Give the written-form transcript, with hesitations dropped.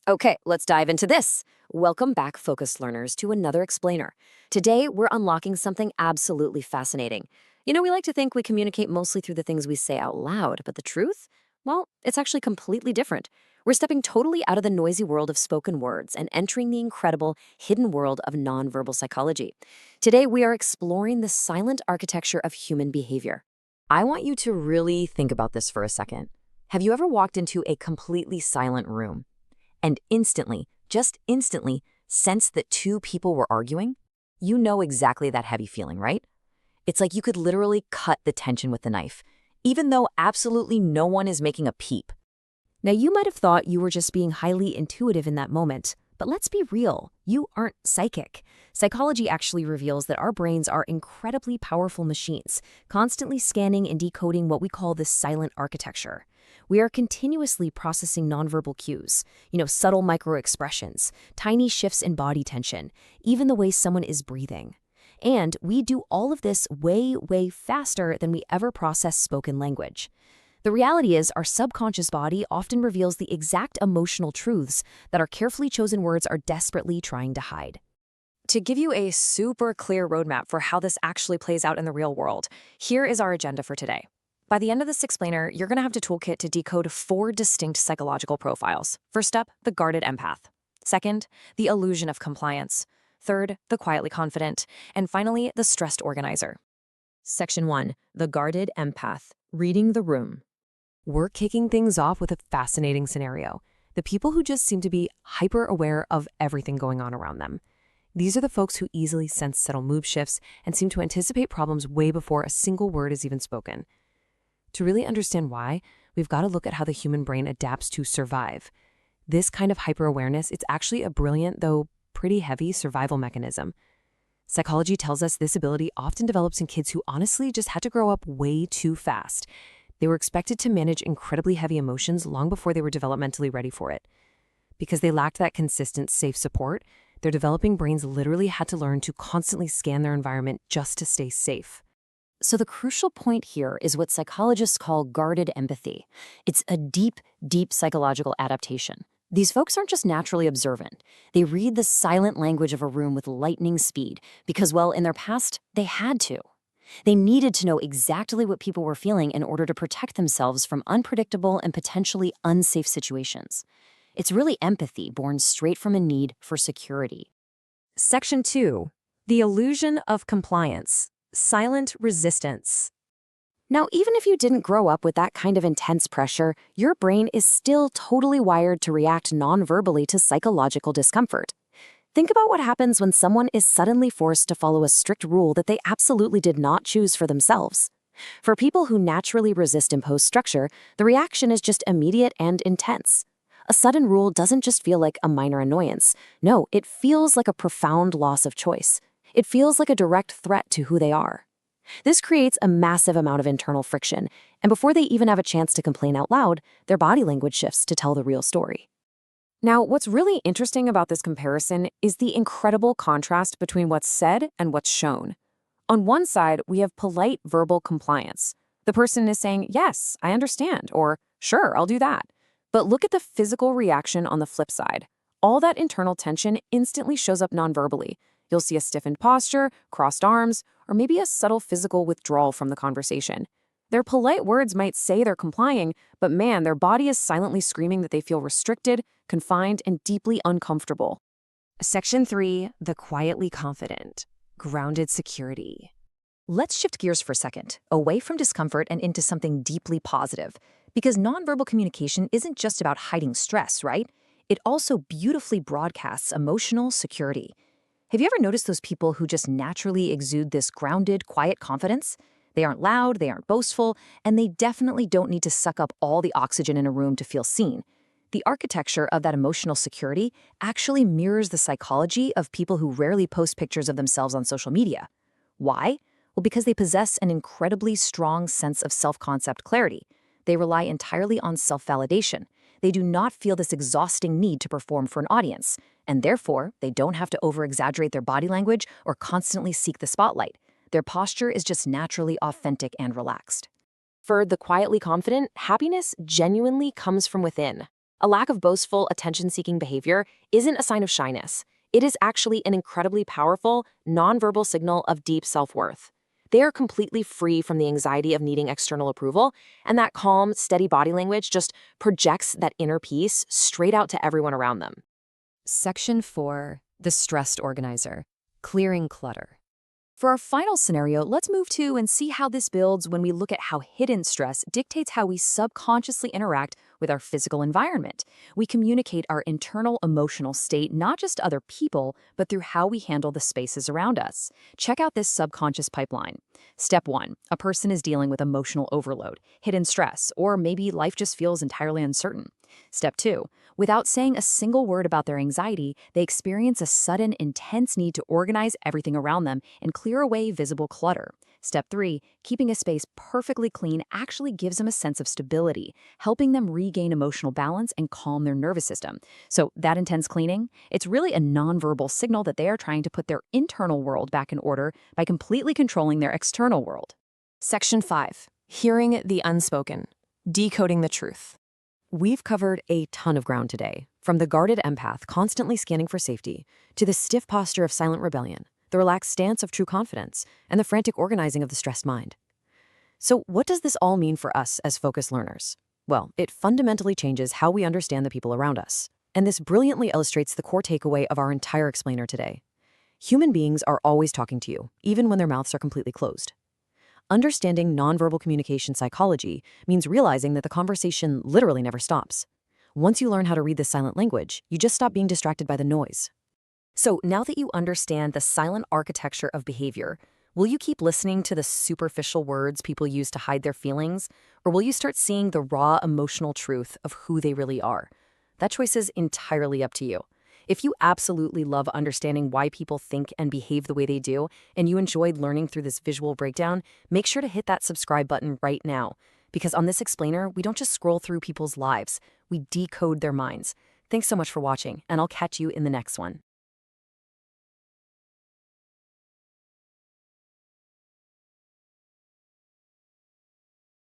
Okay, let's dive into this. Welcome back, focused learners, to another explainer. Today, we're unlocking something absolutely fascinating. We like to think we communicate mostly through the things we say out loud, but the truth? Well, it's actually completely different. We're stepping totally out of the noisy world of spoken words and entering the incredible, hidden world of nonverbal psychology. Today, we are exploring the silent architecture of human behavior. I want you to really think about this for a second. Have you ever walked into a completely silent room and instantly, just instantly, sense that two people were arguing? You know exactly that heavy feeling, right? It's like you could literally cut the tension with a knife, even though absolutely no one is making a peep. Now, you might have thought you were just being highly intuitive in that moment, but let's be real, you aren't psychic. Psychology actually reveals that our brains are incredibly powerful machines, constantly scanning and decoding what we call the silent architecture. We are continuously processing nonverbal cues, subtle microexpressions, tiny shifts in body tension, even the way someone is breathing. And we do all of this way, way faster than we ever process spoken language. The reality is, our subconscious body often reveals the exact emotional truths that our carefully chosen words are desperately trying to hide. To give you a super clear roadmap for how this actually plays out in the real world, here is our agenda for today. By the end of this explainer, you're going to have the toolkit to decode 4 distinct psychological profiles. First up, the guarded empath. Second, the illusion of compliance. Third, the quietly confident. And finally, the stressed organizer. Section 1, the guarded empath, reading the room. We're kicking things off with a fascinating scenario. The people who just seem to be hyper-aware of everything going on around them. These are the folks who easily sense subtle mood shifts and seem to anticipate problems way before a single word is even spoken. To really understand why, we've got to look at how the human brain adapts to survive. This kind of hyper-awareness, it's actually a brilliant, though pretty heavy, survival mechanism. Psychology tells us this ability often develops in kids who honestly just had to grow up way too fast. They were expected to manage incredibly heavy emotions long before they were developmentally ready for it. Because they lacked that consistent, safe support, their developing brains literally had to learn to constantly scan their environment just to stay safe. So the crucial point here is what psychologists call guarded empathy. It's a deep, deep psychological adaptation. These folks aren't just naturally observant. They read the silent language of a room with lightning speed because, well, in their past, they had to. They needed to know exactly what people were feeling in order to protect themselves from unpredictable and potentially unsafe situations. It's really empathy born straight from a need for security. Section 2, the illusion of compliance. Silent resistance. Now, even if you didn't grow up with that kind of intense pressure, your brain is still totally wired to react non-verbally to psychological discomfort. Think about what happens when someone is suddenly forced to follow a strict rule that they absolutely did not choose for themselves. For people who naturally resist imposed structure, the reaction is just immediate and intense. A sudden rule doesn't just feel like a minor annoyance. No, it feels like a profound loss of choice. It feels like a direct threat to who they are. This creates a massive amount of internal friction, and before they even have a chance to complain out loud, their body language shifts to tell the real story. Now, what's really interesting about this comparison is the incredible contrast between what's said and what's shown. On one side, we have polite verbal compliance. The person is saying, "Yes, I understand," or "Sure, I'll do that." But look at the physical reaction on the flip side. All that internal tension instantly shows up nonverbally. You'll see a stiffened posture, crossed arms, or maybe a subtle physical withdrawal from the conversation. Their polite words might say they're complying, but man, their body is silently screaming that they feel restricted, confined, and deeply uncomfortable. Section 3, the quietly confident. Grounded security. Let's shift gears for a second, away from discomfort and into something deeply positive. Because nonverbal communication isn't just about hiding stress, right? It also beautifully broadcasts emotional security. Have you ever noticed those people who just naturally exude this grounded, quiet confidence? They aren't loud, they aren't boastful, and they definitely don't need to suck up all the oxygen in a room to feel seen. The architecture of that emotional security actually mirrors the psychology of people who rarely post pictures of themselves on social media. Why? Well, because they possess an incredibly strong sense of self-concept clarity. They rely entirely on self-validation. They do not feel this exhausting need to perform for an audience, and therefore, they don't have to over-exaggerate their body language or constantly seek the spotlight. Their posture is just naturally authentic and relaxed. For the quietly confident, happiness genuinely comes from within. A lack of boastful, attention-seeking behavior isn't a sign of shyness. It is actually an incredibly powerful, nonverbal signal of deep self-worth. They are completely free from the anxiety of needing external approval, and that calm, steady body language just projects that inner peace straight out to everyone around them. Section 4. The Stressed Organizer. Clearing clutter. For our final scenario, let's move to and see how this builds when we look at how hidden stress dictates how we subconsciously interact with our physical environment. We communicate our internal emotional state not just to other people, but through how we handle the spaces around us. Check out this subconscious pipeline. Step 1. A person is dealing with emotional overload, hidden stress, or maybe life just feels entirely uncertain. Step 2. Without saying a single word about their anxiety, they experience a sudden, intense need to organize everything around them and clear away visible clutter. Step 3. Keeping a space perfectly clean actually gives them a sense of stability, helping them regain emotional balance and calm their nervous system. So that intense cleaning, it's really a nonverbal signal that they are trying to put their internal world back in order by completely controlling their external world. Section 5. Hearing the unspoken. Decoding the truth. We've covered a ton of ground today, from the guarded empath constantly scanning for safety, to the stiff posture of silent rebellion, the relaxed stance of true confidence, and the frantic organizing of the stressed mind. So what does this all mean for us as focused learners? Well, it fundamentally changes how we understand the people around us. And this brilliantly illustrates the core takeaway of our entire explainer today. Human beings are always talking to you, even when their mouths are completely closed. Understanding nonverbal communication psychology means realizing that the conversation literally never stops. Once you learn how to read this silent language, you just stop being distracted by the noise. So now that you understand the silent architecture of behavior, will you keep listening to the superficial words people use to hide their feelings, or will you start seeing the raw emotional truth of who they really are? That choice is entirely up to you. If you absolutely love understanding why people think and behave the way they do, and you enjoyed learning through this visual breakdown, make sure to hit that subscribe button right now. Because on this explainer, we don't just scroll through people's lives, we decode their minds. Thanks so much for watching, and I'll catch you in the next one.